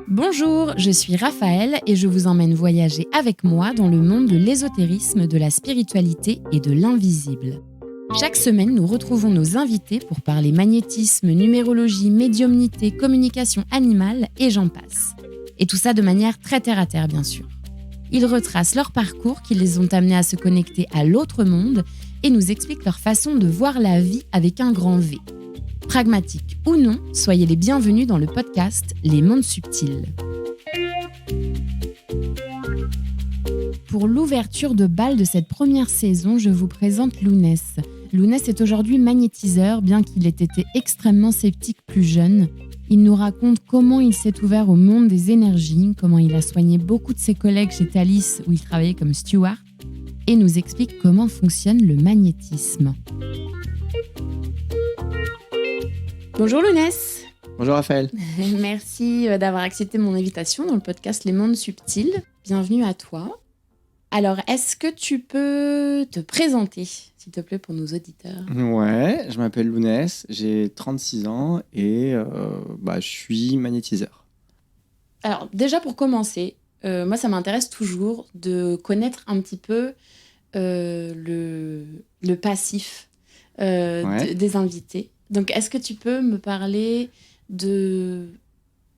Bonjour, je suis Raphaël et je vous emmène voyager avec moi dans le monde de l'ésotérisme, de la spiritualité et de l'invisible. Chaque semaine, nous retrouvons nos invités pour parler magnétisme, numérologie, médiumnité, communication animale et j'en passe. Et tout ça de manière très terre-à-terre, bien sûr. Ils retracent leur parcours qui les ont amenés à se connecter à l'autre monde et nous expliquent leur façon de voir la vie avec un grand V. Pragmatique ou non, soyez les bienvenus dans le podcast Les Mondes Subtils. Pour l'ouverture de bal de cette première saison, je vous présente Lounès. Lounès est aujourd'hui magnétiseur, bien qu'il ait été extrêmement sceptique plus jeune. Il nous raconte comment il s'est ouvert au monde des énergies, comment il a soigné beaucoup de ses collègues chez Thalys où il travaillait comme steward, et nous explique comment fonctionne le magnétisme. Bonjour Lounès. Bonjour Raphaël. Merci d'avoir accepté mon invitation dans le podcast Les Mondes Subtils. Bienvenue à toi. Alors, est-ce que tu peux te présenter, s'il te plaît, pour nos auditeurs ? Ouais, je m'appelle Lounès, j'ai 36 ans et je suis magnétiseur. Alors, déjà pour commencer, moi ça m'intéresse toujours de connaître un petit peu le passif des invités. Donc, est-ce que tu peux me parler de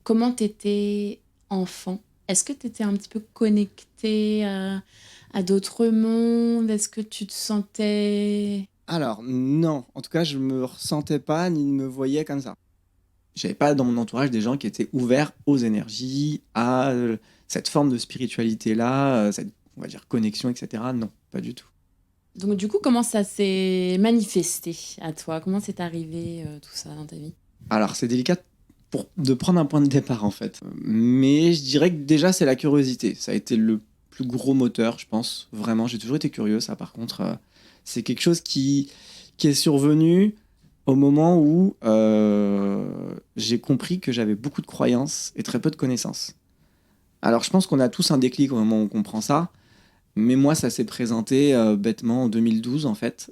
comment tu étais enfant ? Est-ce que tu étais un petit peu connecté à d'autres mondes ? Est-ce que tu te sentais... Alors, non. En tout cas, je me ressentais pas ni ne me voyais comme ça. J'avais pas dans mon entourage des gens qui étaient ouverts aux énergies, à cette forme de spiritualité-là, cette, on va dire, connexion, etc. Non, pas du tout. Donc du coup, comment ça s'est manifesté à toi ? Comment c'est arrivé tout ça dans ta vie ? Alors, c'est délicat de prendre un point de départ, en fait. Mais je dirais que déjà, c'est la curiosité. Ça a été le plus gros moteur, je pense. Vraiment, j'ai toujours été curieux. Ça, par contre, c'est quelque chose qui est survenu au moment où j'ai compris que j'avais beaucoup de croyances et très peu de connaissances. Alors, je pense qu'on a tous un déclic au moment où on comprend ça. Mais moi, ça s'est présenté bêtement en 2012, en fait,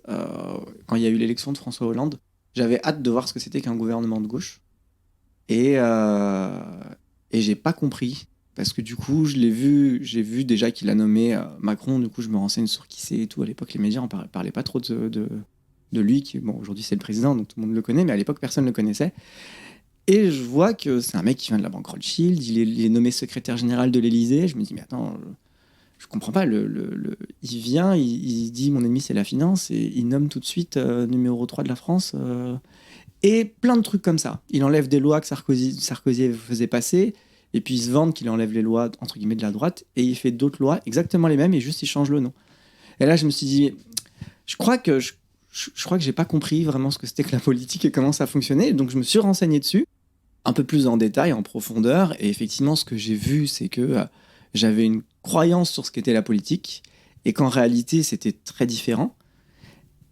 quand il y a eu l'élection de François Hollande. J'avais hâte de voir ce que c'était qu'un gouvernement de gauche. Et j'ai pas compris. Parce que du coup, j'ai vu déjà qu'il a nommé Macron. Du coup, je me renseigne sur qui c'est et tout. À l'époque, les médias ne parlaient pas trop de lui. Bon, aujourd'hui, c'est le président, donc tout le monde le connaît. Mais à l'époque, personne ne le connaissait. Et je vois que c'est un mec qui vient de la banque Rothschild. Il est nommé secrétaire général de l'Élysée. Je me dis, mais attends... Je comprends pas. Il vient, il dit mon ennemi c'est la finance et il nomme tout de suite numéro 3 de la France et plein de trucs comme ça. Il enlève des lois que Sarkozy faisait passer et puis il se vante qu'il enlève les lois entre guillemets de la droite et il fait d'autres lois exactement les mêmes et juste il change le nom. Et là je me suis dit, je crois que j'ai pas compris vraiment ce que c'était que la politique et comment ça fonctionnait. Donc je me suis renseigné dessus un peu plus en détail, en profondeur et effectivement ce que j'ai vu c'est que j'avais une croyance sur ce qu'était la politique et qu'en réalité c'était très différent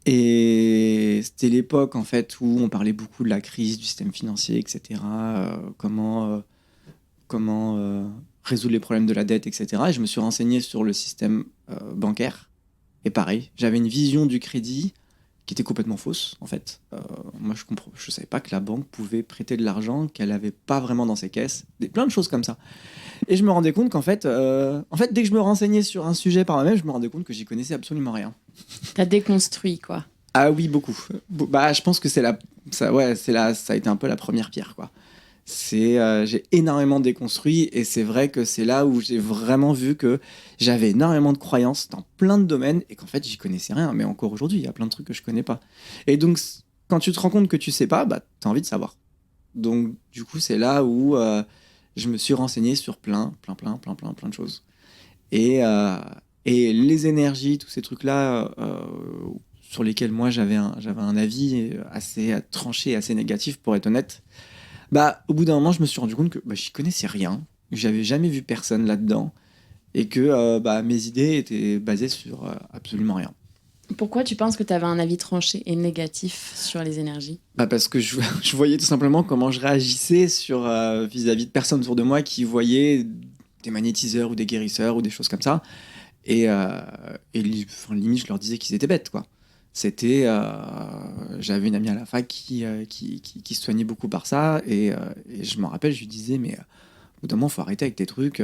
et c'était l'époque en fait où on parlait beaucoup de la crise du système financier, etc. Comment résoudre les problèmes de la dette, etc. Et je me suis renseigné sur le système bancaire et pareil, j'avais une vision du crédit qui était complètement fausse en fait. Moi je savais pas que la banque pouvait prêter de l'argent qu'elle avait pas vraiment dans ses caisses, plein de choses comme ça. Et je me rendais compte qu'en fait, dès que je me renseignais sur un sujet par moi-même, je me rendais compte que j'y connaissais absolument rien. T'as déconstruit quoi ? Ah oui, beaucoup. Je pense que ça a été un peu la première pierre quoi. J'ai énormément déconstruit et c'est vrai que c'est là où j'ai vraiment vu que j'avais énormément de croyances dans plein de domaines et qu'en fait j'y connaissais rien, mais encore aujourd'hui il y a plein de trucs que je connais pas. Et donc quand tu te rends compte que tu sais pas, t'as envie de savoir. Donc du coup c'est là où je me suis renseigné sur plein de choses. Et les énergies, tous ces trucs là sur lesquels moi j'avais un avis assez tranché, assez négatif pour être honnête. Au bout d'un moment, je me suis rendu compte que j'y connaissais rien, que j'avais jamais vu personne là-dedans, et que mes idées étaient basées sur absolument rien. Pourquoi tu penses que tu avais un avis tranché et négatif sur les énergies ? Parce que je voyais tout simplement comment je réagissais vis-à-vis de personnes autour de moi qui voyaient des magnétiseurs ou des guérisseurs ou des choses comme ça, et limite je leur disais qu'ils étaient bêtes, quoi. C'était, j'avais une amie à la fac qui se soignait beaucoup par ça, et je me rappelle, je lui disais, mais au bout d'un moment, faut arrêter avec tes trucs.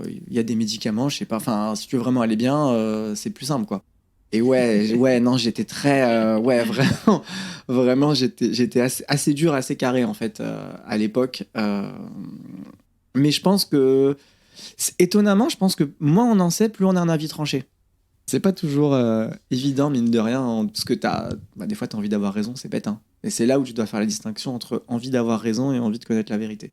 Il y a des médicaments, je sais pas. Enfin, si tu veux vraiment aller bien, c'est plus simple, quoi. Et ouais, non, j'étais très, ouais, vraiment, vraiment, j'étais assez dur, assez carré en fait à l'époque. Mais je pense que, étonnamment, je pense que moins on en sait, plus on a un avis tranché. C'est pas toujours évident, mine de rien, parce que des fois, t'as envie d'avoir raison, c'est bête, hein. Et c'est là où tu dois faire la distinction entre envie d'avoir raison et envie de connaître la vérité.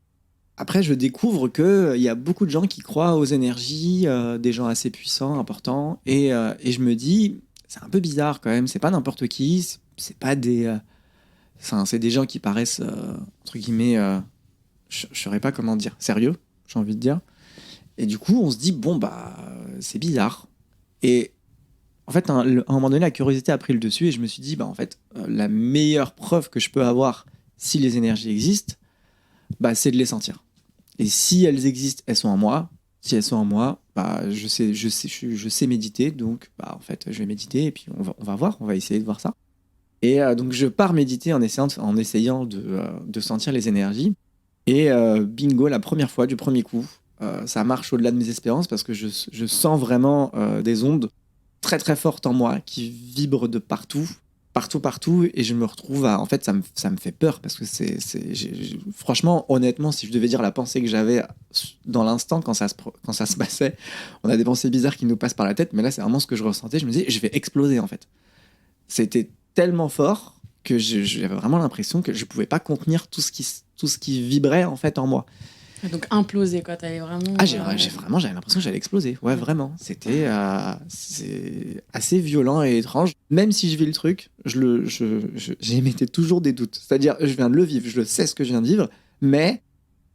Après, je découvre qu'il y a beaucoup de gens qui croient aux énergies, des gens assez puissants, importants, et je me dis, c'est un peu bizarre quand même, c'est pas n'importe qui, c'est pas des... Enfin, c'est des gens qui paraissent, entre guillemets, je saurais pas comment dire, sérieux, j'ai envie de dire. Et du coup, on se dit, bon, bah, c'est bizarre. Et en fait, à un moment donné, la curiosité a pris le dessus, et je me suis dit, bah, en fait, la meilleure preuve que je peux avoir si les énergies existent, bah, c'est de les sentir. Et si elles existent, elles sont en moi. Si elles sont en moi, bah, je sais méditer. Donc, bah, en fait, je vais méditer et puis on va voir, on va essayer de voir ça. Et donc, je pars méditer en essayant de sentir les énergies. Et bingo, la première fois, du premier coup, ça marche au-delà de mes espérances parce que je sens vraiment des ondes très très fortes en moi qui vibrent de partout, partout, partout, et je me retrouve à... En fait, ça me fait peur parce que franchement, honnêtement, si je devais dire la pensée que j'avais dans l'instant quand ça se passait, on a des pensées bizarres qui nous passent par la tête, mais là, c'est vraiment ce que je ressentais. Je me disais, je vais exploser en fait. C'était tellement fort que j'avais vraiment l'impression que je pouvais pas contenir tout ce qui vibrait en fait en moi. Donc implosé, quoi. T'allais vraiment. Ah, j'avais l'impression que j'allais exploser. Ouais, vraiment. C'était c'est assez violent et étrange. Même si je vis le truc, j'émettais toujours des doutes. C'est-à-dire, je viens de le vivre, je le sais ce que je viens de vivre, mais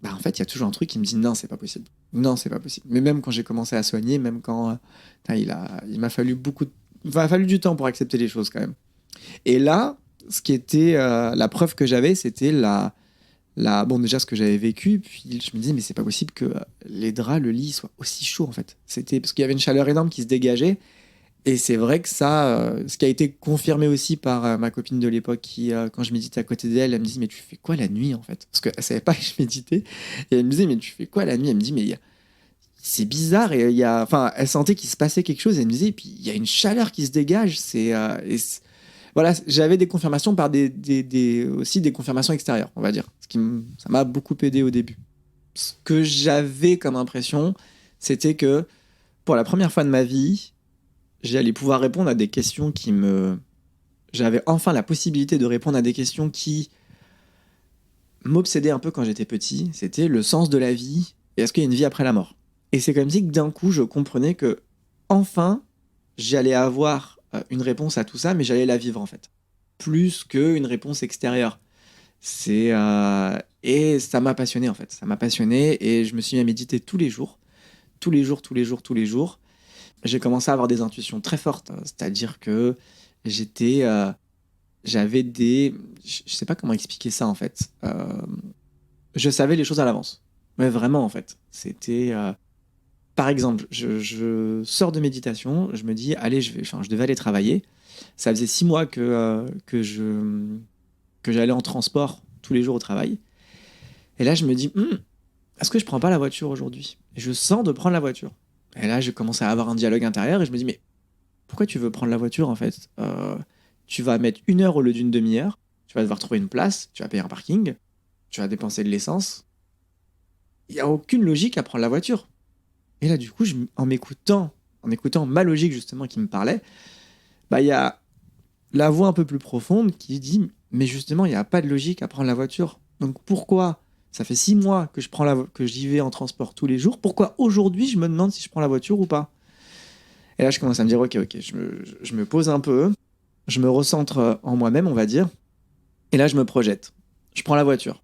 bah, en fait, il y a toujours un truc qui me dit non, c'est pas possible. Non, c'est pas possible. Mais même quand j'ai commencé à soigner, même quand il m'a fallu du temps pour accepter les choses quand même. Et là, ce qui était la preuve que j'avais, c'était bon, déjà ce que j'avais vécu, puis je me disais mais c'est pas possible que les draps, le lit soit aussi chaud en fait. C'était parce qu'il y avait une chaleur énorme qui se dégageait, et c'est vrai que ça, ce qui a été confirmé aussi par ma copine de l'époque qui, quand je méditais à côté d'elle, elle me dit mais tu fais quoi la nuit en fait? Parce qu'elle savait pas que je méditais, et elle me disait mais tu fais quoi la nuit? Elle me dit mais c'est bizarre, et enfin elle sentait qu'il se passait quelque chose, et elle me disait et puis il y a une chaleur qui se dégage, voilà, j'avais des confirmations par aussi des confirmations extérieures, on va dire. Ça m'a beaucoup aidé au début. Ce que j'avais comme impression, c'était que pour la première fois de ma vie, j'allais pouvoir répondre à des questions J'avais enfin la possibilité de répondre à des questions qui m'obsédaient un peu quand j'étais petit. C'était le sens de la vie et est-ce qu'il y a une vie après la mort. Et c'est comme si que d'un coup, je comprenais que enfin, j'allais avoir une réponse à tout ça, mais j'allais la vivre en fait. Plus qu'une réponse extérieure. Et ça m'a passionné en fait. Ça m'a passionné, et je me suis mis à méditer tous les jours. Tous les jours, tous les jours, tous les jours. J'ai commencé à avoir des intuitions très fortes. C'est-à-dire que j'avais je sais pas comment expliquer ça en fait. Je savais les choses à l'avance. Mais vraiment en fait. Par exemple, je sors de méditation, je me dis, allez, je devais aller travailler. Ça faisait 6 mois que j'allais en transport tous les jours au travail. Et là, je me dis, est-ce que je prends pas la voiture aujourd'hui? Et je sens de prendre la voiture. Et là, je commence à avoir un dialogue intérieur, et je me dis, mais pourquoi tu veux prendre la voiture en fait? Tu vas mettre 1 heure au lieu d'une demi-heure, tu vas devoir trouver une place, tu vas payer un parking, tu vas dépenser de l'essence. Il n'y a aucune logique à prendre la voiture. Et là, du coup, en écoutant ma logique justement qui me parlait, bah, il y a la voix un peu plus profonde qui dit, mais justement, il n'y a pas de logique à prendre la voiture. Donc pourquoi ça fait 6 mois que que j'y vais en transport tous les jours, pourquoi aujourd'hui je me demande si je prends la voiture ou pas? Et là, je commence à me dire, ok, je me pose un peu, je me recentre en moi-même, on va dire, et là, je me projette. Je prends la voiture.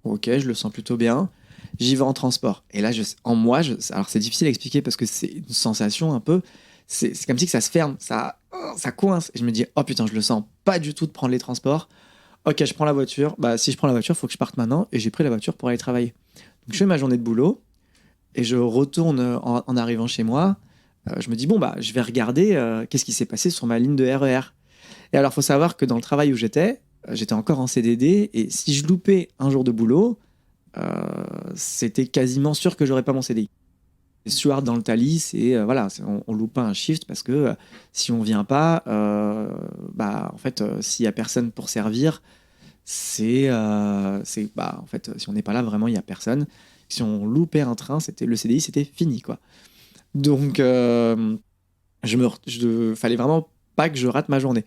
Ok, je le sens plutôt bien. J'y vais en transport. Et là, en moi, alors c'est difficile à expliquer parce que c'est une sensation un peu. C'est comme si que ça se ferme, ça coince. Et je me dis, oh putain, je le sens pas du tout de prendre les transports. Ok, je prends la voiture. Bah, si je prends la voiture, il faut que je parte maintenant. Et j'ai pris la voiture pour aller travailler. Donc, je fais ma journée de boulot et je retourne en arrivant chez moi. Je me dis, bon, bah, je vais regarder qu'est-ce qui s'est passé sur ma ligne de RER. Et alors, il faut savoir que dans le travail où j'étais encore en CDD, et si je loupais un jour de boulot, c'était quasiment sûr que j'aurais pas mon CDI. Les stewards dans le Thalys, on loupe pas un shift parce que si on vient pas, en fait, s'il y a personne pour servir, si on n'est pas là, vraiment, il y a personne. Si on loupait un train, le CDI, c'était fini, quoi. Donc, fallait vraiment pas que je rate ma journée.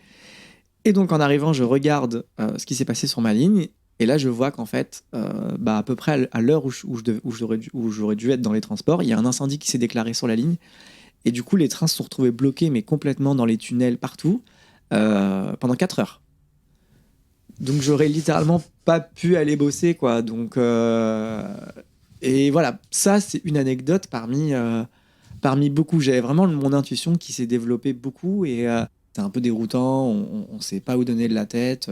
Et donc, en arrivant, je regarde ce qui s'est passé sur ma ligne. Et là, je vois qu'en fait, à peu près à l'heure où j'aurais dû être dans les transports, il y a un incendie qui s'est déclaré sur la ligne. Et du coup, les trains se sont retrouvés bloqués, mais complètement dans les tunnels partout, pendant 4 heures. Donc, j'aurais littéralement pas pu aller bosser, quoi. Donc, et voilà, ça, c'est une anecdote parmi beaucoup. J'avais vraiment mon intuition qui s'est développée beaucoup et c'est un peu déroutant. On sait pas où donner de la tête.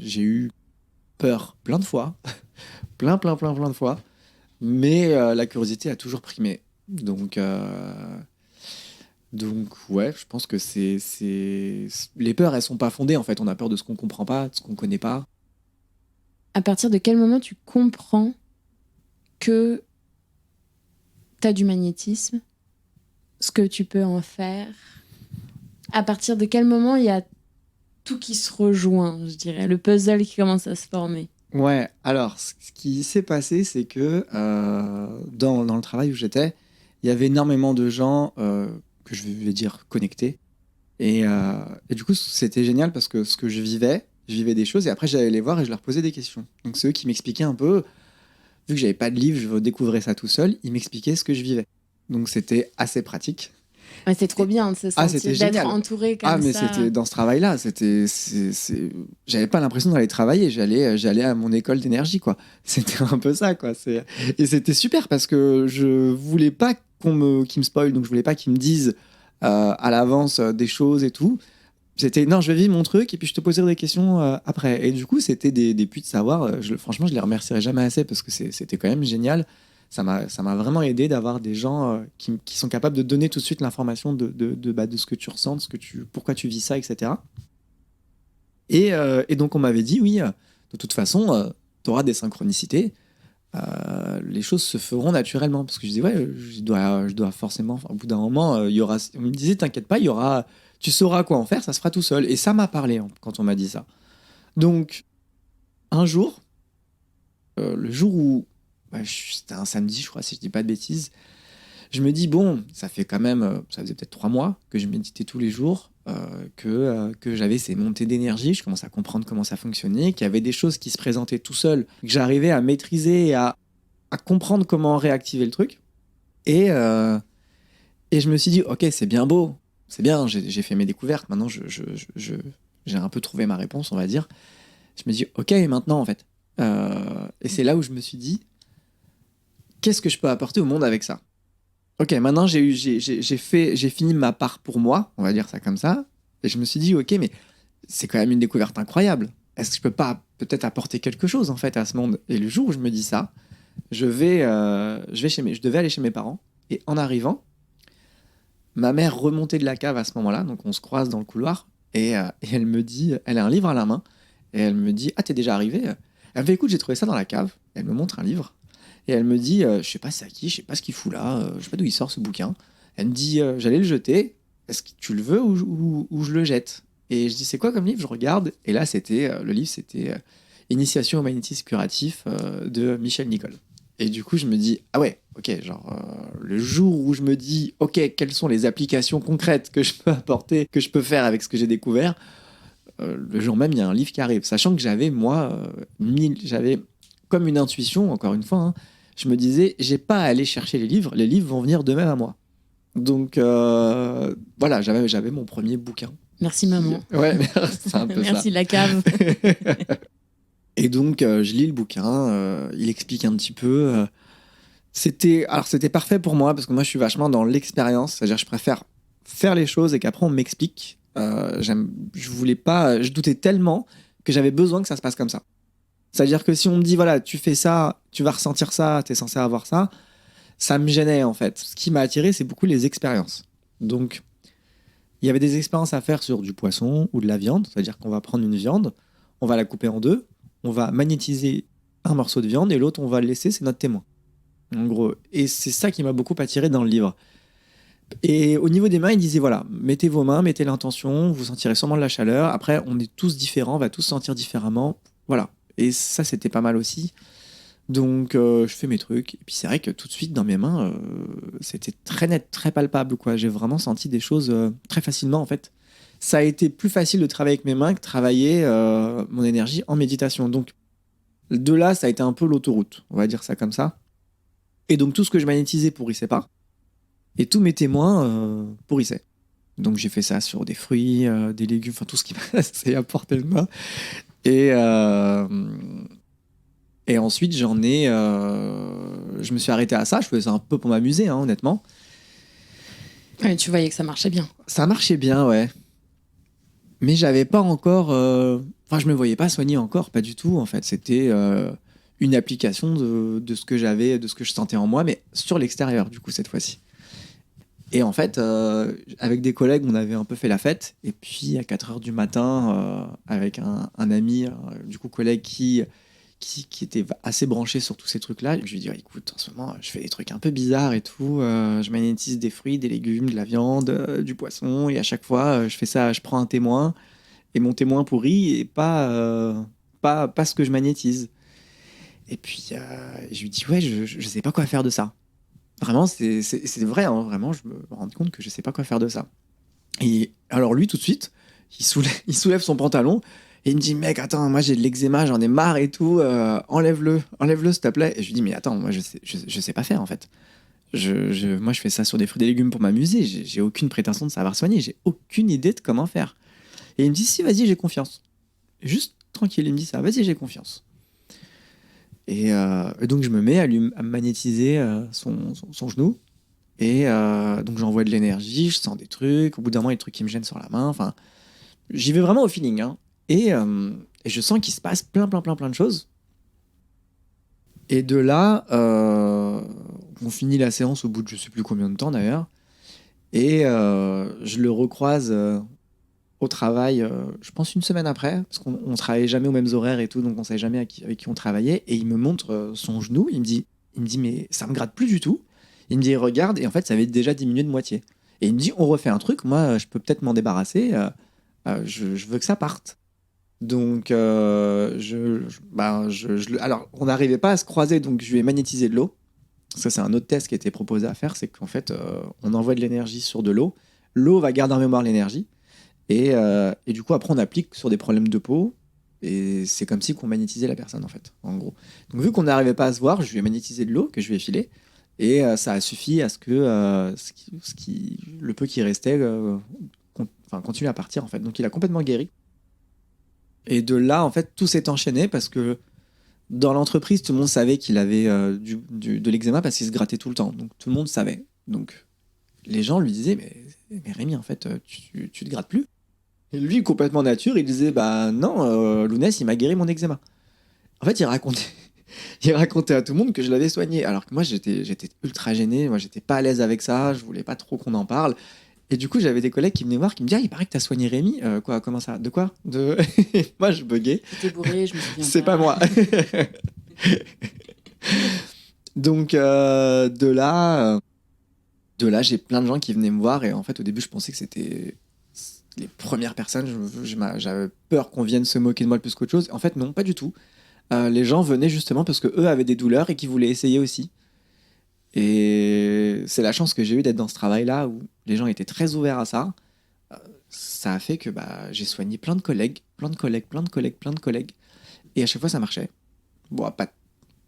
J'ai eu peur plein de fois, plein de fois, mais la curiosité a toujours primé. Donc ouais, je pense que les peurs, elles sont pas fondées en fait. On a peur de ce qu'on comprend pas, de ce qu'on connaît pas. À partir de quel moment tu comprends que tu as du magnétisme, ce que tu peux en faire? À partir de quel moment il y a tout qui se rejoint, je dirais, le puzzle qui commence à se former? Ouais, alors ce qui s'est passé, c'est que dans le travail où j'étais, il y avait énormément de gens que je vais dire connectés. Et du coup, c'était génial parce que ce que je vivais des choses et après j'allais les voir et je leur posais des questions. Donc c'est eux qui m'expliquaient un peu, vu que j'avais pas de livre, je découvrais ça tout seul, ils m'expliquaient ce que je vivais. Donc c'était assez pratique. Ouais, c'est trop bien de se sentir, c'était d'être génial. entouré comme ça. Mais c'était dans ce travail-là, j'avais pas l'impression d'aller travailler, j'allais à mon école d'énergie, quoi. C'était un peu ça, quoi. Et c'était super parce que je voulais pas qu'ils me spoil, donc je voulais pas qu'ils me disent à l'avance des choses et tout. C'était non, je vais vivre mon truc et puis je te poserai des questions après. Et du coup, c'était des puits de savoir. Franchement, je les remercierai jamais assez parce que c'était quand même génial. Ça m'a vraiment aidé d'avoir des gens qui sont capables de donner tout de suite l'information de ce que tu ressens, pourquoi tu vis ça, etc. Et donc, on m'avait dit, oui, de toute façon, tu auras des synchronicités. Les choses se feront naturellement. Parce que je disais, ouais, je dois forcément, au bout d'un moment, il y aura. On me disait, t'inquiète pas, il y aura. Tu sauras quoi en faire, ça se fera tout seul. Et ça m'a parlé quand on m'a dit ça. Donc, un jour, le jour où. C'était un samedi, je crois, si je dis pas de bêtises. Je me dis, bon, ça fait quand même. Ça faisait peut-être 3 mois que je méditais tous les jours, que j'avais ces montées d'énergie. Je commençais à comprendre comment ça fonctionnait, qu'il y avait des choses qui se présentaient tout seul, que j'arrivais à maîtriser et à comprendre comment réactiver le truc. Et je me suis dit, ok, c'est bien beau. C'est bien, j'ai fait mes découvertes. Maintenant, j'ai un peu trouvé ma réponse, on va dire. Je me dis, ok, et maintenant, en fait. Et c'est là où je me suis dit, qu'est-ce que je peux apporter au monde avec ça? Ok, maintenant, j'ai fini ma part pour moi, on va dire ça comme ça. Et je me suis dit, ok, mais c'est quand même une découverte incroyable. Est-ce que je peux pas peut-être apporter quelque chose, en fait, à ce monde? Et le jour où je me dis ça, je devais aller chez mes parents. Et en arrivant, ma mère remontait de la cave à ce moment-là, donc on se croise dans le couloir, et elle me dit, elle a un livre à la main, et elle me dit, ah, t'es déjà arrivé? Elle me fait, écoute, j'ai trouvé ça dans la cave. Elle me montre un livre, et elle me dit, je sais pas c'est à qui, je sais pas ce qu'il fout là, je sais pas d'où il sort ce bouquin. Elle me dit, j'allais le jeter, est-ce que tu le veux ou je le jette? Et je dis, c'est quoi comme livre? Je regarde, et là, le livre, c'était Initiation au magnétisme curatif de Michel Nicole. Et du coup, je me dis, ah ouais, ok, le jour où je me dis, ok, quelles sont les applications concrètes que je peux apporter, que je peux faire avec ce que j'ai découvert, le jour même, il y a un livre qui arrive. Sachant que j'avais comme une intuition, encore une fois, hein, je me disais, j'ai pas à aller chercher les livres vont venir d'eux-mêmes à moi. Donc voilà, j'avais mon premier bouquin. Merci maman. Ouais, c'est un peu ça. Merci la cave. Et donc, je lis le bouquin, il explique un petit peu. C'était parfait pour moi, parce que moi, je suis vachement dans l'expérience. C'est-à-dire, je préfère faire les choses et qu'après, on m'explique. Je doutais tellement que j'avais besoin que ça se passe comme ça. C'est-à-dire que si on me dit, voilà, tu fais ça, tu vas ressentir ça, t'es censé avoir ça, ça me gênait, en fait. Ce qui m'a attiré, c'est beaucoup les expériences. Donc, Il y avait des expériences à faire sur du poisson ou de la viande, c'est-à-dire qu'on va prendre une viande, on va la couper en deux, on va magnétiser un morceau de viande et l'autre on va le laisser, c'est notre témoin. En gros, et c'est ça qui m'a beaucoup attiré dans le livre. Et au niveau des mains, il disait voilà, mettez vos mains, mettez l'intention, vous sentirez sûrement de la chaleur. Après, on est tous différents, on va tous sentir différemment. Voilà. Et ça, c'était pas mal aussi. Donc, je fais mes trucs. Et puis, c'est vrai que tout de suite, dans mes mains, c'était très net, très palpable, quoi. J'ai vraiment senti des choses très facilement, en fait. Ça a été plus facile de travailler avec mes mains que de travailler mon énergie en méditation. Donc, de là, ça a été un peu l'autoroute, on va dire ça comme ça. Et donc, tout ce que je magnétisais pourrissait pas. Et tous mes témoins pourrissaient. Donc, j'ai fait ça sur des fruits, des légumes, enfin, tout ce qui passait à portée de main. Et ensuite, je me suis arrêté à ça. Je faisais ça un peu pour m'amuser, hein, honnêtement. Ouais, tu voyais que ça marchait bien. Ça marchait bien, ouais. Mais j'avais pas encore... Enfin, je me voyais pas soigner encore, pas du tout, en fait. C'était une application de ce que j'avais, de ce que je sentais en moi, mais sur l'extérieur, du coup, cette fois-ci. Et en fait, avec des collègues, on avait un peu fait la fête. Et puis, à 4h du matin, avec un ami, du coup, collègue qui était assez branché sur tous ces trucs-là, je lui ai dit, écoute, en ce moment, je fais des trucs un peu bizarres et tout. Je magnétise des fruits, des légumes, de la viande, du poisson. Et à chaque fois, je fais ça, je prends un témoin. Et mon témoin pourrit et pas ce que je magnétise. Et puis, je lui dis, ouais, je sais pas quoi faire de ça. Vraiment, c'est vrai, hein, vraiment, je me rends compte que je sais pas quoi faire de ça. Et alors lui, tout de suite, il soulève son pantalon et il me dit, mec, attends, moi j'ai de l'eczéma, j'en ai marre et tout, enlève-le s'il te plaît. Et je lui dis, mais attends, moi je sais pas faire en fait. Moi je fais ça sur des fruits et des légumes pour m'amuser, j'ai aucune prétention de savoir soigner, j'ai aucune idée de comment faire. Et il me dit, si, vas-y, j'ai confiance. Juste tranquille, il me dit ça, vas-y, j'ai confiance. Et donc je me mets à me magnétiser son genou. Et donc j'envoie de l'énergie, je sens des trucs. Au bout d'un moment, il y a des trucs qui me gênent sur la main. Enfin, j'y vais vraiment au feeling. Hein. Et je sens qu'il se passe plein de choses. Et de là, on finit la séance au bout de je sais plus combien de temps d'ailleurs. Et je le recroise au travail, je pense une semaine après, parce qu'on ne travaillait jamais aux mêmes horaires et tout, donc on ne savait jamais avec qui on travaillait. Et il me montre son genou, il me dit, mais ça me gratte plus du tout. Il me dit, regarde, et en fait, ça avait déjà diminué de moitié. Et il me dit, on refait un truc, moi, je peux peut-être m'en débarrasser, je veux que ça parte. Donc, alors, on n'arrivait pas à se croiser, donc je lui ai magnétisé de l'eau. Ça, c'est un autre test qui a été proposé à faire, c'est qu'en fait, on envoie de l'énergie sur de l'eau. L'eau va garder en mémoire l'énergie. Et du coup, après, on applique sur des problèmes de peau. Et c'est comme si on magnétisait la personne, en fait, en gros. Donc, vu qu'on n'arrivait pas à se voir, je lui ai magnétisé de l'eau que je lui ai filé. Et ça a suffi à ce que le peu qui restait continue à partir, en fait. Donc, il a complètement guéri. Et de là, en fait, tout s'est enchaîné parce que dans l'entreprise, tout le monde savait qu'il avait de l'eczéma parce qu'il se grattait tout le temps. Donc, tout le monde savait. Donc, les gens lui disaient, mais Rémi, en fait, tu te grattes plus. Et lui, complètement nature, il disait, bah non, Lounès, il m'a guéri mon eczéma. En fait, il racontait à tout le monde que je l'avais soigné. Alors que moi, j'étais ultra gêné, moi, j'étais pas à l'aise avec ça, je voulais pas trop qu'on en parle. Et du coup, j'avais des collègues qui venaient voir, qui me disaient, il paraît que t'as soigné Rémi. Quoi, comment ça? De quoi? Moi, je buguais. J'étais bourré, je me souviens. C'est pas moi. Donc, de là, j'ai plein de gens qui venaient me voir. Et en fait, au début, je pensais que c'était les premières personnes. J'avais peur qu'on vienne se moquer de moi plus qu'autre chose. En fait, non, pas du tout. Les gens venaient justement parce qu'eux avaient des douleurs et qu'ils voulaient essayer aussi. Et c'est la chance que j'ai eue d'être dans ce travail-là où les gens étaient très ouverts à ça. Ça a fait que j'ai soigné plein de collègues. Et à chaque fois, ça marchait. Bon,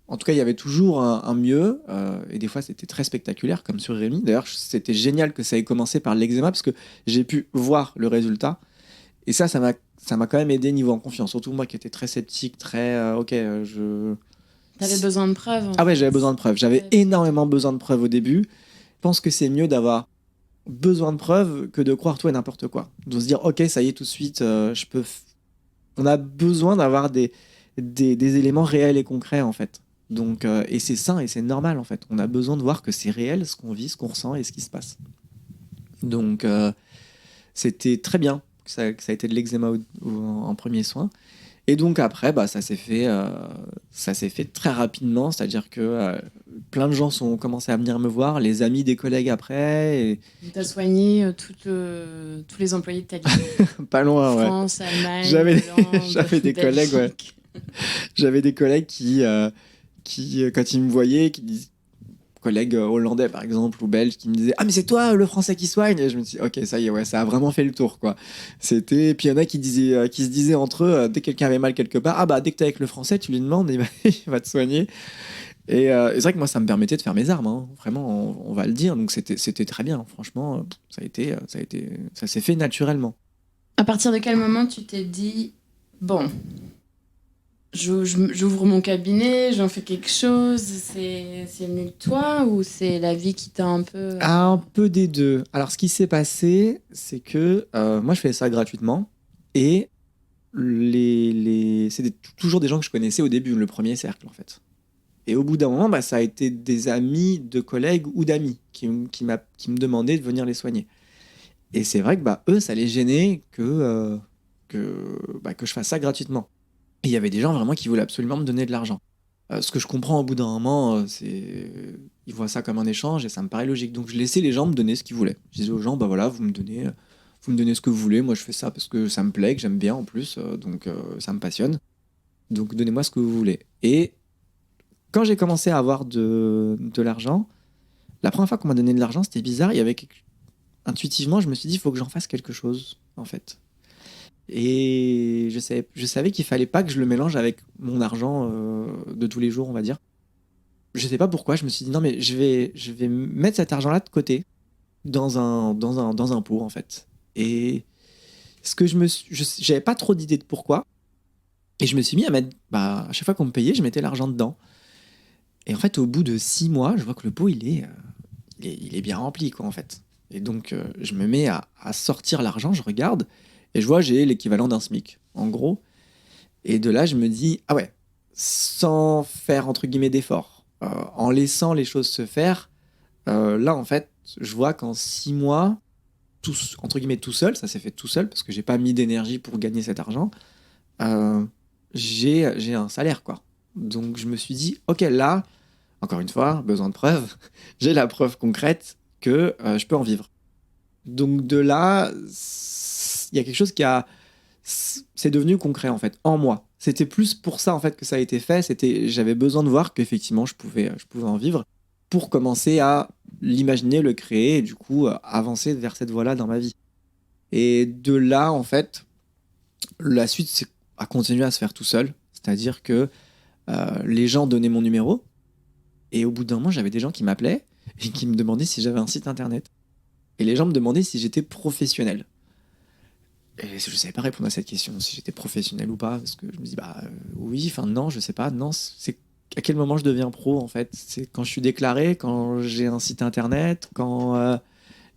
en tout cas, il y avait toujours un mieux. Et des fois, c'était très spectaculaire, comme sur Rémi. D'ailleurs, c'était génial que ça ait commencé par l'eczéma parce que j'ai pu voir le résultat. Et ça m'a quand même aidé niveau en confiance. Surtout moi qui étais très sceptique, très... T'avais besoin de preuves. Ah ouais, j'avais besoin de preuves. J'avais énormément besoin de preuves au début. Je pense que c'est mieux d'avoir besoin de preuves que de croire tout et n'importe quoi. De se dire, ok, ça y est, tout de suite, on a besoin d'avoir des éléments réels et concrets, en fait. Donc, et c'est sain et c'est normal, en fait. On a besoin de voir que c'est réel, ce qu'on vit, ce qu'on ressent et ce qui se passe. Donc, c'était très bien que ça a été de l'eczéma en premier soin. Et donc après, ça s'est fait très rapidement, c'est-à-dire que plein de gens ont commencé à venir me voir, les amis des collègues après. Et... Tu as soigné tous les employés de ta vie. Pas loin, ouais. France, Allemagne, J'avais des collègues, ouais. J'avais des collègues qui, quand ils me voyaient, collègues hollandais par exemple ou belges, qui me disaient ah mais c'est toi le français qui soigne, et je me suis dit ok ça y est, ouais, ça a vraiment fait le tour quoi. Puis il y en a qui se disaient entre eux, dès que quelqu'un avait mal quelque part, dès que t'es avec le français tu lui demandes et il va te soigner. Et c'est vrai que moi ça me permettait de faire mes armes, hein. Vraiment on va le dire, donc c'était très bien, franchement ça s'est fait naturellement. À partir de quel moment tu t'es dit bon, j'ouvre mon cabinet, j'en fais quelque chose, c'est venu de toi ou c'est la vie qui t'a un peu... Un peu des deux. Alors ce qui s'est passé, c'est que moi je faisais ça gratuitement et c'était toujours des gens que je connaissais au début, le premier cercle en fait. Et au bout d'un moment, ça a été des amis de collègues ou d'amis qui me demandaient de venir les soigner. Et c'est vrai que eux, ça les gênait que je fasse ça gratuitement. Et il y avait des gens vraiment qui voulaient absolument me donner de l'argent. Ce que je comprends au bout d'un moment, ils voient ça comme un échange et ça me paraît logique. Donc je laissais les gens me donner ce qu'ils voulaient. Je disais aux gens, voilà, vous me donnez ce que vous voulez. Moi, je fais ça parce que ça me plaît, que j'aime bien en plus, donc ça me passionne. Donc donnez-moi ce que vous voulez. Et quand j'ai commencé à avoir de l'argent, la première fois qu'on m'a donné de l'argent, c'était bizarre. Intuitivement, je me suis dit, il faut que j'en fasse quelque chose, en fait. Et je savais qu'il fallait pas que je le mélange avec mon argent de tous les jours, on va dire. Je sais pas pourquoi, je me suis dit non mais je vais mettre cet argent-là de côté dans un pot en fait. Et ce que j'avais pas trop d'idées de pourquoi. Et je me suis mis à mettre, à chaque fois qu'on me payait, je mettais l'argent dedans. Et en fait, au bout de 6 mois, je vois que le pot il est bien rempli quoi en fait. Et donc je me mets à sortir l'argent, je regarde. Et je vois, j'ai l'équivalent d'un SMIC, en gros. Et de là, je me dis, ah ouais, sans faire, entre guillemets, d'efforts, en laissant les choses se faire, là, en fait, je vois qu'en 6 mois, entre guillemets, tout seul, ça s'est fait tout seul, parce que j'ai pas mis d'énergie pour gagner cet argent, j'ai un salaire, quoi. Donc, je me suis dit, ok, là, encore une fois, besoin de preuves, j'ai la preuve concrète que je peux en vivre. Donc, de là... il y a quelque chose c'est devenu concret en fait en moi. C'était plus pour ça en fait que ça a été fait. J'avais besoin de voir qu'effectivement je pouvais en vivre pour commencer à l'imaginer, le créer et du coup avancer vers cette voie-là dans ma vie. Et de là en fait, la suite c'est à continuer à se faire tout seul. C'est-à-dire que les gens donnaient mon numéro et au bout d'un moment j'avais des gens qui m'appelaient et qui me demandaient si j'avais un site internet. Et les gens me demandaient si j'étais professionnel. Et je ne savais pas répondre à cette question, si j'étais professionnel ou pas, parce que je me dis, oui, non, je sais pas, non, c'est à quel moment je deviens pro, en fait. C'est quand je suis déclaré, quand j'ai un site internet, quand...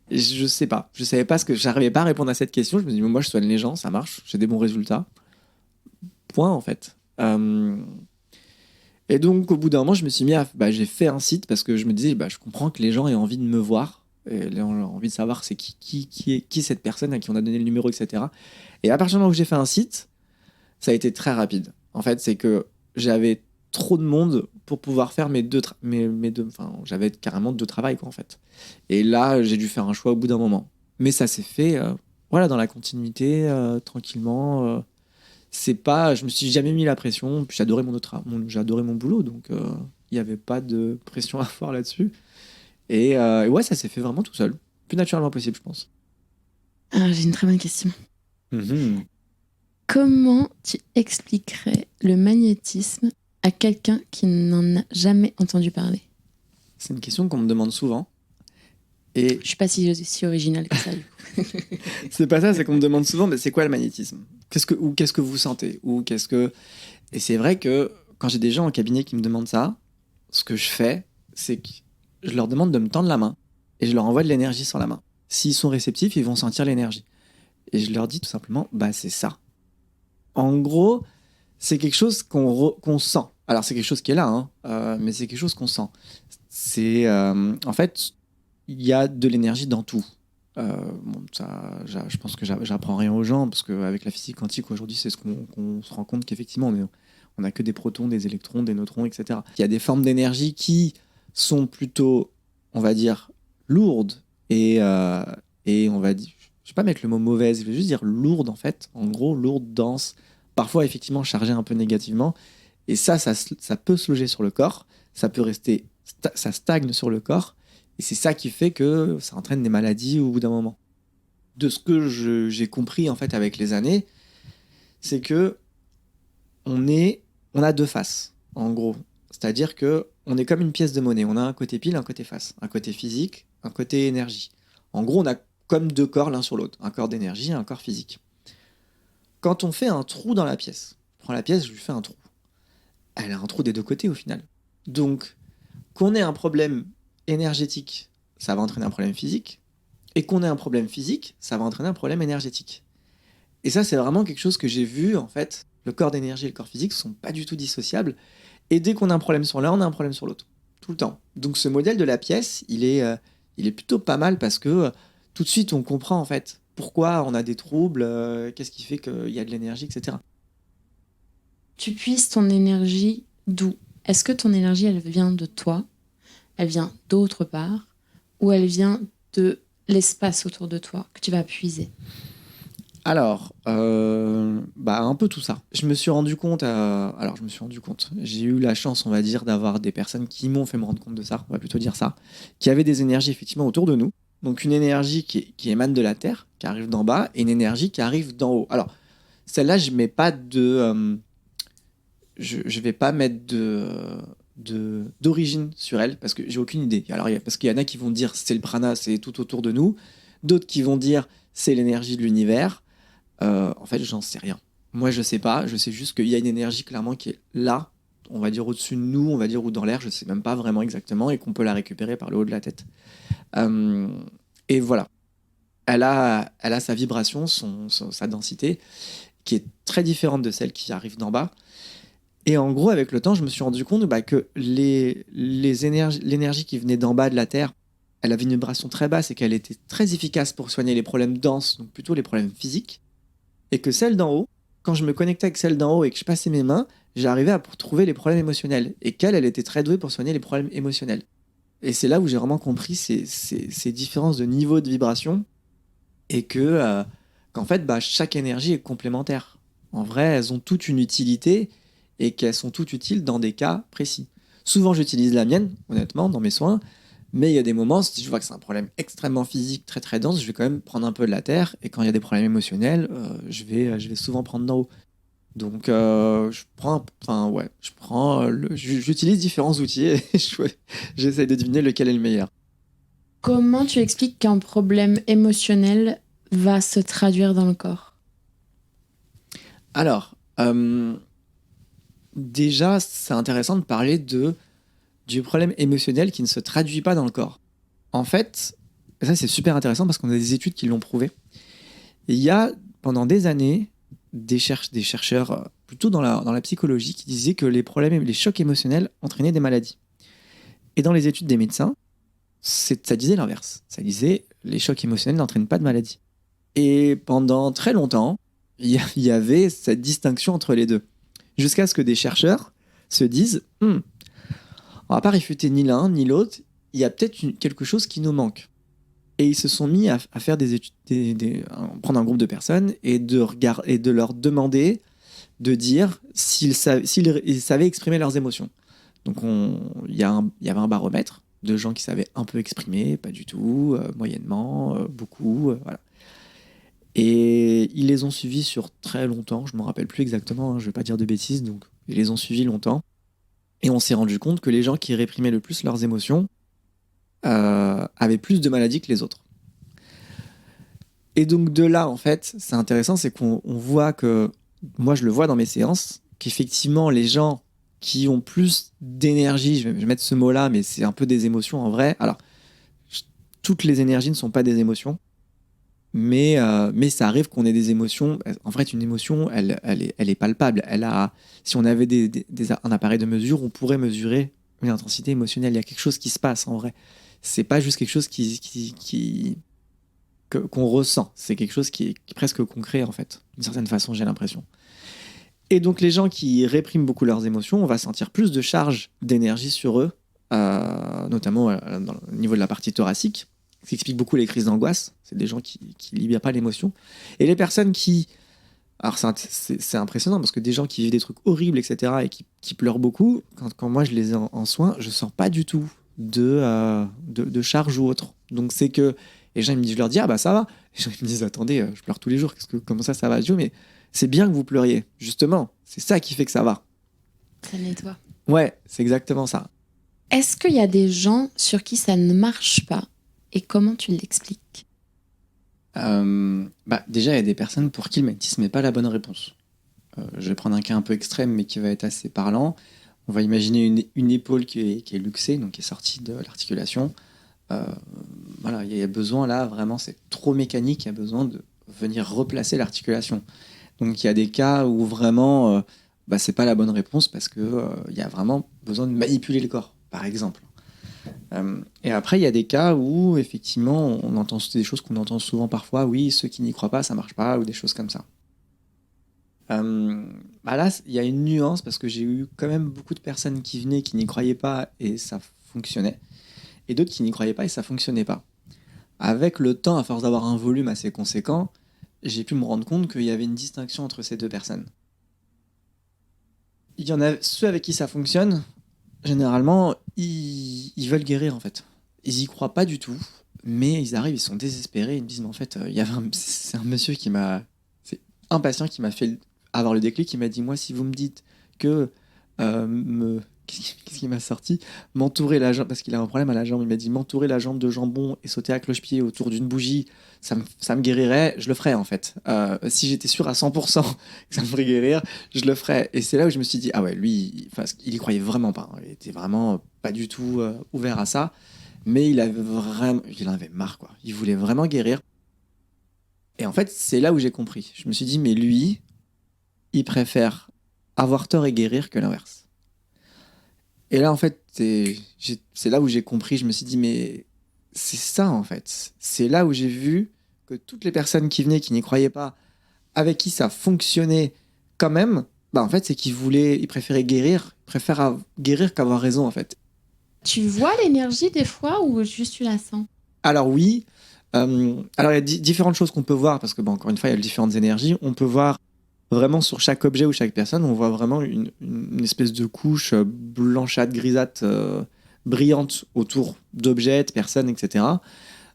je sais pas, je savais pas j'arrivais pas à répondre à cette question, je me dis, moi, je soigne les gens, ça marche, j'ai des bons résultats. Point, en fait. Et donc, au bout d'un moment, je me suis mis j'ai fait un site, parce que je me disais, je comprends que les gens aient envie de me voir, et on a envie de savoir c'est qui est cette personne à qui on a donné le numéro, etc. Et à partir du moment où j'ai fait un site, ça a été très rapide. En fait, c'est que j'avais trop de monde pour pouvoir faire j'avais carrément 2 travails, quoi, en fait. Et là, j'ai dû faire un choix au bout d'un moment. Mais ça s'est fait, dans la continuité, tranquillement. Je me suis jamais mis la pression. Puis j'adorais j'adorais mon boulot, donc il n'y avait pas de pression à avoir là-dessus. Et ouais, ça s'est fait vraiment tout seul. Plus naturellement possible, je pense. Alors, j'ai une très bonne question. Comment tu expliquerais le magnétisme à quelqu'un qui n'en a jamais entendu parler ? C'est une question qu'on me demande souvent. Et je suis pas si originale que ça, du coup. C'est pas ça, c'est qu'on me demande souvent, mais c'est quoi le magnétisme ? Qu'est-ce que vous sentez ? Et c'est vrai que quand j'ai des gens en cabinet qui me demandent ça, ce que je fais, c'est que je leur demande de me tendre la main et je leur envoie de l'énergie sur la main. S'ils sont réceptifs, ils vont sentir l'énergie. Et je leur dis tout simplement, c'est ça. En gros, c'est quelque chose qu'on sent. Alors, c'est quelque chose qui est là, mais c'est quelque chose qu'on sent. En fait, il y a de l'énergie dans tout. Je pense que j'apprends rien aux gens, parce qu'avec la physique quantique aujourd'hui, c'est ce qu'on se rend compte qu'effectivement, on n'a que des protons, des électrons, des neutrons, etc. Il y a des formes d'énergie qui sont plutôt, on va dire, lourdes et on va dire, je vais pas mettre le mot mauvaise, je vais juste dire lourde en fait. En gros, lourde, dense, parfois effectivement chargée un peu négativement. Et ça peut se loger sur le corps, ça peut rester, ça stagne sur le corps. Et c'est ça qui fait que ça entraîne des maladies au bout d'un moment. De ce que j'ai compris en fait avec les années, c'est que on a deux faces, en gros. C'est-à-dire que on est comme une pièce de monnaie. On a un côté pile, un côté face. Un côté physique, un côté énergie. En gros, on a comme deux corps l'un sur l'autre. Un corps d'énergie et un corps physique. Quand on fait un trou dans la pièce, je prends la pièce, je lui fais un trou. Elle a un trou des deux côtés au final. Donc, qu'on ait un problème énergétique, ça va entraîner un problème physique. Et qu'on ait un problème physique, ça va entraîner un problème énergétique. Et ça, c'est vraiment quelque chose que j'ai vu, en fait. Le corps d'énergie et le corps physique ne sont pas du tout dissociables. Et dès qu'on a un problème sur l'un, on a un problème sur l'autre. Tout le temps. Donc ce modèle de la pièce, il est plutôt pas mal parce que tout de suite, on comprend, en fait, pourquoi on a des troubles, qu'est-ce qui fait qu'il y a de l'énergie, etc. Tu puises ton énergie d'où? Est-ce que ton énergie, elle vient de toi? Elle vient d'autre part? Ou elle vient de l'espace autour de toi que tu vas puiser? Alors, un peu tout ça. Je me suis rendu compte, j'ai eu la chance, on va dire, d'avoir des personnes qui m'ont fait me rendre compte de ça, on va plutôt dire ça, qui avaient des énergies effectivement autour de nous. Donc une énergie qui émane de la Terre, qui arrive d'en bas, et une énergie qui arrive d'en haut. Alors, celle-là, je mets pas je vais pas mettre d'origine sur elle, parce que j'ai aucune idée. Alors, parce qu'il y en a qui vont dire c'est le prana, c'est tout autour de nous, d'autres qui vont dire c'est l'énergie de l'univers. En fait, j'en sais rien. Moi, je sais pas. Je sais juste qu'il y a une énergie clairement qui est là, on va dire au-dessus de nous, on va dire ou dans l'air, je sais même pas vraiment exactement, et qu'on peut la récupérer par le haut de la tête. Et voilà. Elle a sa vibration, sa densité, qui est très différente de celle qui arrive d'en bas. Et en gros, avec le temps, je me suis rendu compte que l'énergie qui venait d'en bas de la Terre, elle avait une vibration très basse et qu'elle était très efficace pour soigner les problèmes denses, donc plutôt les problèmes physiques. Et que celle d'en haut, quand je me connectais avec celle d'en haut et que je passais mes mains, j'arrivais à trouver les problèmes émotionnels. Et elle était très douée pour soigner les problèmes émotionnels. Et c'est là où j'ai vraiment compris ces différences de niveau de vibration et qu'en fait, chaque énergie est complémentaire. En vrai, elles ont toute une utilité et qu'elles sont toutes utiles dans des cas précis. Souvent, j'utilise la mienne, honnêtement, dans mes soins. Mais il y a des moments, si je vois que c'est un problème extrêmement physique, très très dense, je vais quand même prendre un peu de la terre. Et quand il y a des problèmes émotionnels, je vais souvent prendre d'en haut. Donc j'utilise différents outils et j'essaie de deviner lequel est le meilleur. Comment tu expliques qu'un problème émotionnel va se traduire dans le corps? Alors, déjà, c'est intéressant de parler du problème émotionnel qui ne se traduit pas dans le corps. En fait, ça c'est super intéressant parce qu'on a des études qui l'ont prouvé. Il y a pendant des années des chercheurs plutôt dans la psychologie qui disaient que les chocs émotionnels entraînaient des maladies. Et dans les études des médecins, ça disait l'inverse. Ça disait les chocs émotionnels n'entraînent pas de maladie. Et pendant très longtemps, il y avait cette distinction entre les deux. Jusqu'à ce que des chercheurs se disent on va pas réfuter ni l'un ni l'autre, il y a peut-être quelque chose qui nous manque. Et ils se sont mis à faire des études, prendre un groupe de personnes et de leur demander de dire s'ils savaient exprimer leurs émotions. Donc il y avait un baromètre de gens qui savaient un peu exprimer, pas du tout, moyennement, beaucoup, voilà. Et ils les ont suivis sur très longtemps, je ne me rappelle plus exactement, je ne vais pas dire de bêtises, donc ils les ont suivis longtemps. Et on s'est rendu compte que les gens qui réprimaient le plus leurs émotions avaient plus de maladies que les autres. Et donc de là, en fait, c'est intéressant, c'est qu'on voit que, moi je le vois dans mes séances, qu'effectivement les gens qui ont plus d'énergie, je vais mettre ce mot-là, mais c'est un peu des émotions en vrai. Alors, toutes les énergies ne sont pas des émotions, mais ça arrive qu'on ait des émotions. En fait, une émotion, elle est palpable. Si on avait un appareil de mesure, on pourrait mesurer une intensité émotionnelle. Il y a quelque chose qui se passe en vrai. C'est pas juste quelque chose qui qu'on ressent. C'est quelque chose qui est presque concret, en fait, d'une certaine façon, j'ai l'impression. Et donc, les gens qui répriment beaucoup leurs émotions, on va sentir plus de charge d'énergie sur eux, notamment au niveau de la partie thoracique, ce qui explique beaucoup les crises d'angoisse. C'est des gens qui libèrent pas l'émotion. Et les personnes qui... Alors, c'est impressionnant, parce que des gens qui vivent des trucs horribles, etc., et qui pleurent beaucoup, quand moi, je les ai en soins, je sens pas du tout de charge ou autre. Donc, c'est que... Et les gens, je leur dis, ah bah ça va. Et les gens, ils me disent, attendez, je pleure tous les jours, comment ça va? Je dis, mais c'est bien que vous pleuriez, justement. C'est ça qui fait que ça va. Ça nettoie. Ouais, c'est exactement ça. Est-ce qu'il y a des gens sur qui ça ne marche pas? Et comment tu l'expliques? Déjà, il y a des personnes pour qui le magnétisme n'est pas la bonne réponse. Je vais prendre un cas un peu extrême, mais qui va être assez parlant. On va imaginer une épaule qui est luxée, donc qui est sortie de l'articulation. Voilà, il y a besoin là, vraiment, c'est trop mécanique, il y a besoin de venir replacer l'articulation. Donc il y a des cas où vraiment, c'est pas la bonne réponse parce que il y a vraiment besoin de manipuler le corps, par exemple. Et après, il y a des cas où effectivement, on entend des choses qu'on entend souvent parfois. Oui, ceux qui n'y croient pas, ça marche pas, ou des choses comme ça. Là, il y a une nuance parce que j'ai eu quand même beaucoup de personnes qui venaient, qui n'y croyaient pas et ça fonctionnait, et d'autres qui n'y croyaient pas et ça fonctionnait pas. Avec le temps, à force d'avoir un volume assez conséquent, j'ai pu me rendre compte qu'il y avait une distinction entre ces deux personnes. Il y en a ceux avec qui ça fonctionne, généralement, ils veulent guérir en fait. Ils y croient pas du tout, mais ils arrivent, ils sont désespérés, ils me disent, mais en fait, c'est un monsieur c'est un patient qui m'a fait avoir le déclic, qui m'a dit, moi, si vous me dites que qu'est-ce qui m'a sorti? M'entourer la jambe, parce qu'il a un problème à la jambe. Il m'a dit m'entourer la jambe de jambon et sauter à cloche-pied autour d'une bougie, ça me guérirait, je le ferais en fait. Si j'étais sûr à 100% que ça me ferait guérir, je le ferais. Et c'est là où je me suis dit, ah ouais, lui, il y croyait vraiment pas. Il était vraiment pas du tout ouvert à ça. Mais il en avait marre, quoi. Il voulait vraiment guérir. Et en fait, c'est là où j'ai compris. Je me suis dit, mais lui, il préfère avoir tort et guérir que l'inverse. Et là, en fait, c'est là où j'ai compris. Je me suis dit, mais c'est ça, en fait. C'est là où j'ai vu que toutes les personnes qui venaient, qui n'y croyaient pas, avec qui ça fonctionnait quand même, en fait, c'est ils préféraient guérir, guérir qu'avoir raison, en fait. Tu vois l'énergie des fois ou juste tu la sens? Alors oui. Alors, il y a différentes choses qu'on peut voir, parce que, encore une fois, il y a différentes énergies. On peut voir vraiment sur chaque objet ou chaque personne, on voit vraiment une espèce de couche blanchâtre, grisâtre, brillante autour d'objets, de personnes, etc.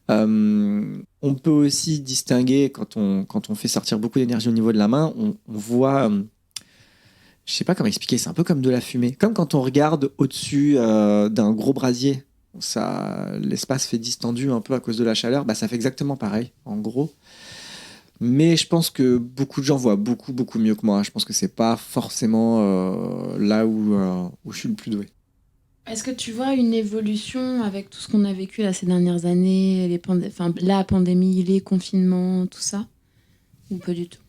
On peut aussi distinguer, quand on fait sortir beaucoup d'énergie au niveau de la main, on voit, je sais pas comment expliquer, c'est un peu comme de la fumée. Comme quand on regarde au-dessus d'un gros brasier, l'espace fait distendu un peu à cause de la chaleur, ça fait exactement pareil, en gros. Mais je pense que beaucoup de gens voient beaucoup, beaucoup mieux que moi. Je pense que c'est pas forcément là où je suis le plus doué. Est-ce que tu vois une évolution avec tout ce qu'on a vécu là, ces dernières années, la pandémie, les confinements, tout ça? Ou pas du tout?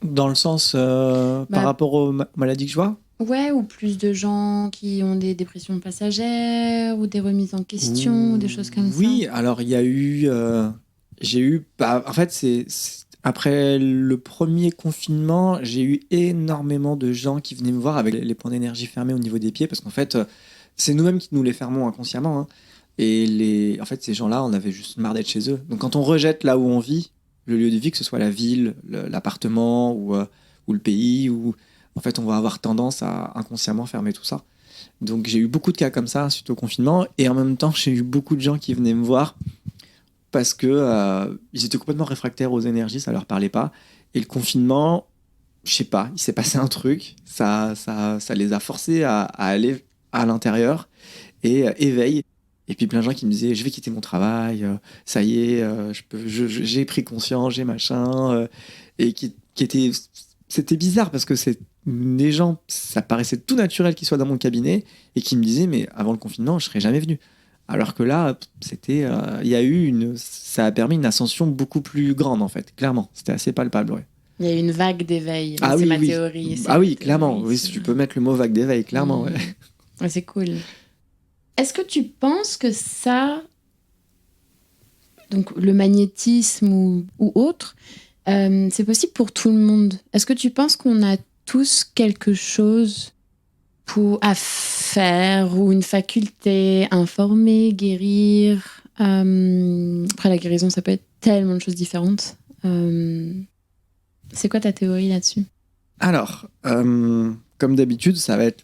Dans le sens par rapport aux maladies que je vois? Ouais, ou plus de gens qui ont des dépressions passagères, ou des remises en question, ou des choses comme ça. Oui, alors il y a eu... en fait, après le premier confinement, j'ai eu énormément de gens qui venaient me voir avec les points d'énergie fermés au niveau des pieds, parce qu'en fait, c'est nous-mêmes qui nous les fermons inconsciemment. Hein. Et en fait, ces gens-là, on avait juste marre d'être chez eux. Donc quand on rejette là où on vit, le lieu de vie, que ce soit la ville, l'appartement ou le pays, en fait, on va avoir tendance à inconsciemment fermer tout ça. Donc j'ai eu beaucoup de cas comme ça suite au confinement, et en même temps, j'ai eu beaucoup de gens qui venaient me voir parce que ils étaient complètement réfractaires aux énergies, ça leur parlait pas. Et le confinement, je sais pas, il s'est passé un truc, ça les a forcés à aller à l'intérieur et éveil. Et puis plein de gens qui me disaient, je vais quitter mon travail, ça y est, j'ai pris conscience, j'ai machin, et qui était, c'était bizarre parce que les gens, ça paraissait tout naturel qu'ils soient dans mon cabinet et qui me disaient, mais avant le confinement, je serais jamais venu. Alors que là, ça a permis une ascension beaucoup plus grande en fait, clairement. C'était assez palpable, ouais. Il y a eu une vague d'éveil. C'est ma théorie. Oui, clairement. Oui, si tu peux mettre le mot vague d'éveil, clairement. Ouais. Ouais, c'est cool. Est-ce que tu penses que ça, donc le magnétisme ou autre, c'est possible pour tout le monde. Est-ce que tu penses qu'on a tous quelque chose à faire ou une faculté, informer, guérir? Après, la guérison, ça peut être tellement de choses différentes. C'est quoi ta théorie là-dessus? Alors, comme d'habitude, ça va être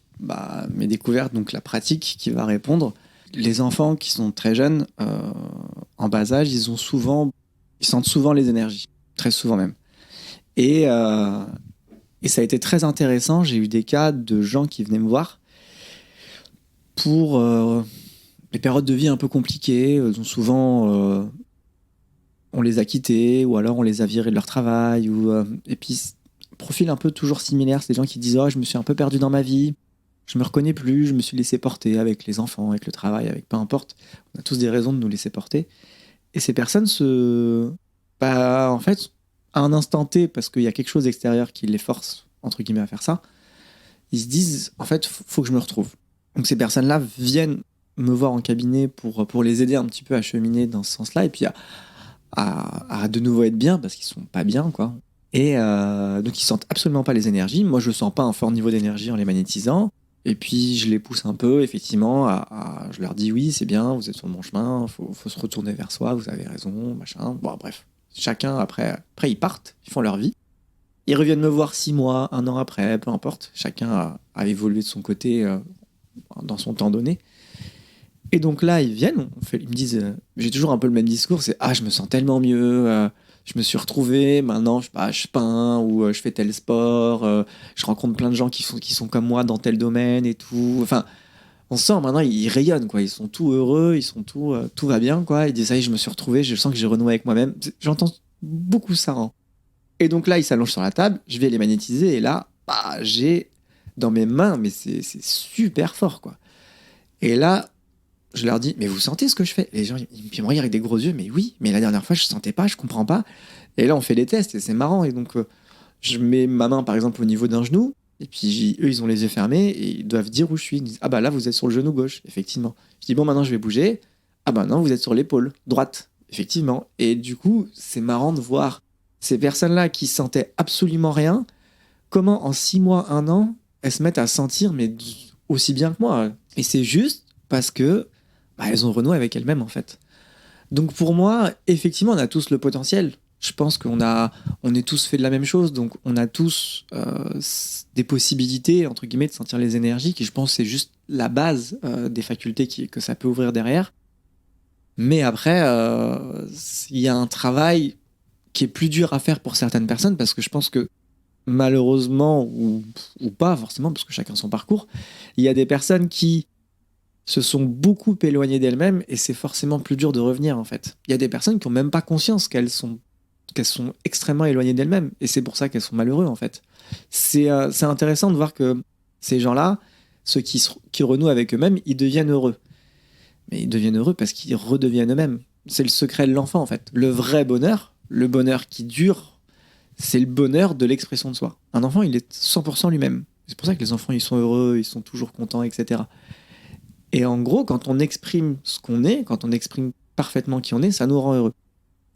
mes découvertes, donc la pratique qui va répondre. Les enfants qui sont très jeunes, en bas âge, ils sentent souvent les énergies, très souvent même. Et ça a été très intéressant. J'ai eu des cas de gens qui venaient me voir pour des périodes de vie un peu compliquées. Souvent, on les a quittés ou alors on les a virés de leur travail. Et puis, profil un peu toujours similaire. C'est des gens qui disent « Oh, je me suis un peu perdu dans ma vie. Je me reconnais plus. Je me suis laissé porter avec les enfants, avec le travail, avec peu importe. » On a tous des raisons de nous laisser porter. Et ces personnes en fait, à un instant T, parce qu'il y a quelque chose extérieur qui les force, entre guillemets, à faire ça, ils se disent, en fait, faut que je me retrouve. Donc ces personnes-là viennent me voir en cabinet pour les aider un petit peu à cheminer dans ce sens-là, et puis à de nouveau être bien, parce qu'ils sont pas bien, quoi. Et donc ils sentent absolument pas les énergies. Moi, je sens pas un fort niveau d'énergie en les magnétisant. Et puis je les pousse un peu, effectivement, je leur dis oui, c'est bien, vous êtes sur le bon chemin, faut se retourner vers soi, vous avez raison, machin. Bon, bref. Chacun, après, ils partent, ils font leur vie. Ils reviennent me voir 6 mois, 1 an après, peu importe. Chacun a évolué de son côté dans son temps donné. Et donc là, ils viennent, ils me disent, j'ai toujours un peu le même discours, c'est « Ah, je me sens tellement mieux, je me suis retrouvé, maintenant je peins ou je fais tel sport, je rencontre plein de gens qui sont comme moi dans tel domaine et tout. » Enfin, on sent maintenant, ils rayonnent, quoi. Ils sont tout heureux, tout va bien, quoi. Ils disent « Ça y est, je me suis retrouvé, je sens que j'ai renoué avec moi-même. » J'entends beaucoup ça. Hein. Et donc là, ils s'allongent sur la table, je vais les magnétiser et là, j'ai dans mes mains, mais c'est super fort, quoi. Et là, je leur dis, mais vous sentez ce que je fais? Les gens, ils me regardent avec des gros yeux, mais oui, mais la dernière fois, je sentais pas, je comprends pas. Et là, on fait des tests et c'est marrant. Et donc, je mets ma main, par exemple, au niveau d'un genou. Et puis, eux, ils ont les yeux fermés et ils doivent dire où je suis. Ils disent, ah bah là, vous êtes sur le genou gauche, effectivement. Je dis, bon, maintenant, je vais bouger. Ah bah non, vous êtes sur l'épaule droite, effectivement. Et du coup, c'est marrant de voir ces personnes-là qui sentaient absolument rien, comment en 6 mois, 1 an, elles se mettent à sentir, mais aussi bien que moi. Et c'est juste parce que elles ont renoué avec elles-mêmes, en fait. Donc pour moi, effectivement, on a tous le potentiel. Je pense qu'on est tous fait de la même chose, donc on a tous des possibilités, entre guillemets, de sentir les énergies, qui je pense c'est juste la base des facultés que ça peut ouvrir derrière. Mais après, il y a un travail qui est plus dur à faire pour certaines personnes, parce que je pense que malheureusement, ou pas forcément, parce que chacun son parcours, il y a des personnes qui se sont beaucoup éloignées d'elles-mêmes et c'est forcément plus dur de revenir, en fait. Il y a des personnes qui n'ont même pas conscience qu'elles sont extrêmement éloignées d'elles-mêmes et c'est pour ça qu'elles sont malheureuses, en fait. C'est intéressant de voir que ces gens-là, ceux qui renouent avec eux-mêmes, ils deviennent heureux. Mais ils deviennent heureux parce qu'ils redeviennent eux-mêmes. C'est le secret de l'enfant, en fait. Le vrai bonheur, le bonheur qui dure, c'est le bonheur de l'expression de soi. Un enfant, il est 100% lui-même. C'est pour ça que les enfants, ils sont heureux, ils sont toujours contents, etc. Et en gros, quand on exprime ce qu'on est, quand on exprime parfaitement qui on est, ça nous rend heureux.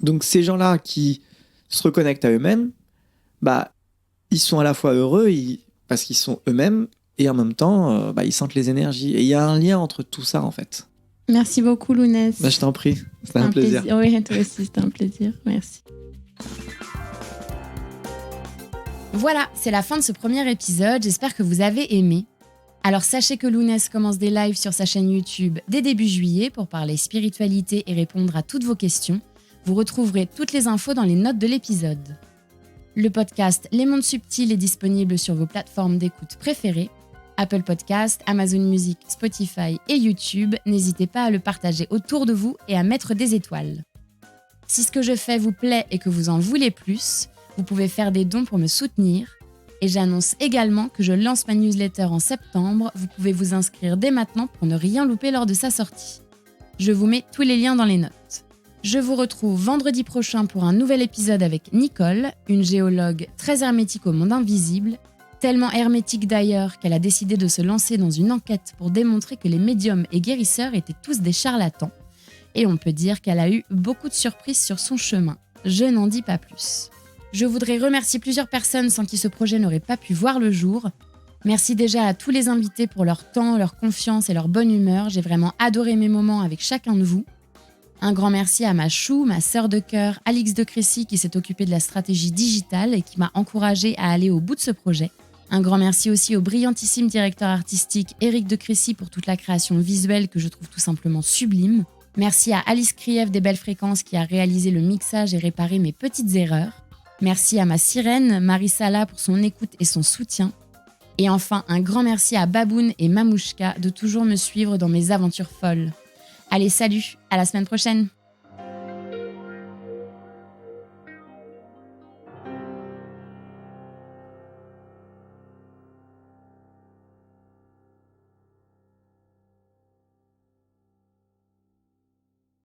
Donc ces gens-là qui se reconnectent à eux-mêmes, ils sont à la fois heureux parce qu'ils sont eux-mêmes et en même temps, ils sentent les énergies. Et il y a un lien entre tout ça, en fait. Merci beaucoup, Lounès. Je t'en prie, c'était un plaisir. Oui, toi aussi, c'était un plaisir. Merci. Voilà, c'est la fin de ce premier épisode. J'espère que vous avez aimé. Alors sachez que Lounès commence des lives sur sa chaîne YouTube dès début juillet pour parler spiritualité et répondre à toutes vos questions. Vous retrouverez toutes les infos dans les notes de l'épisode. Le podcast Les Mondes Subtils est disponible sur vos plateformes d'écoute préférées. Apple Podcast, Amazon Music, Spotify et YouTube. N'hésitez pas à le partager autour de vous et à mettre des étoiles. Si ce que je fais vous plaît et que vous en voulez plus, vous pouvez faire des dons pour me soutenir. Et j'annonce également que je lance ma newsletter en septembre. Vous pouvez vous inscrire dès maintenant pour ne rien louper lors de sa sortie. Je vous mets tous les liens dans les notes. Je vous retrouve vendredi prochain pour un nouvel épisode avec Nicole, une géologue très hermétique au monde invisible, tellement hermétique d'ailleurs qu'elle a décidé de se lancer dans une enquête pour démontrer que les médiums et guérisseurs étaient tous des charlatans. Et on peut dire qu'elle a eu beaucoup de surprises sur son chemin. Je n'en dis pas plus. Je voudrais remercier plusieurs personnes sans qui ce projet n'aurait pas pu voir le jour. Merci déjà à tous les invités pour leur temps, leur confiance et leur bonne humeur. J'ai vraiment adoré mes moments avec chacun de vous. Un grand merci à ma chou, ma sœur de cœur, Alix de Crécy, qui s'est occupée de la stratégie digitale et qui m'a encouragée à aller au bout de ce projet. Un grand merci aussi au brillantissime directeur artistique Éric de Crécy pour toute la création visuelle que je trouve tout simplement sublime. Merci à Alice Krief des Belles Fréquences qui a réalisé le mixage et réparé mes petites erreurs. Merci à ma sirène, Marie Sala, pour son écoute et son soutien. Et enfin, un grand merci à Baboun et Mamouchka de toujours me suivre dans mes aventures folles. Allez, salut, à la semaine prochaine!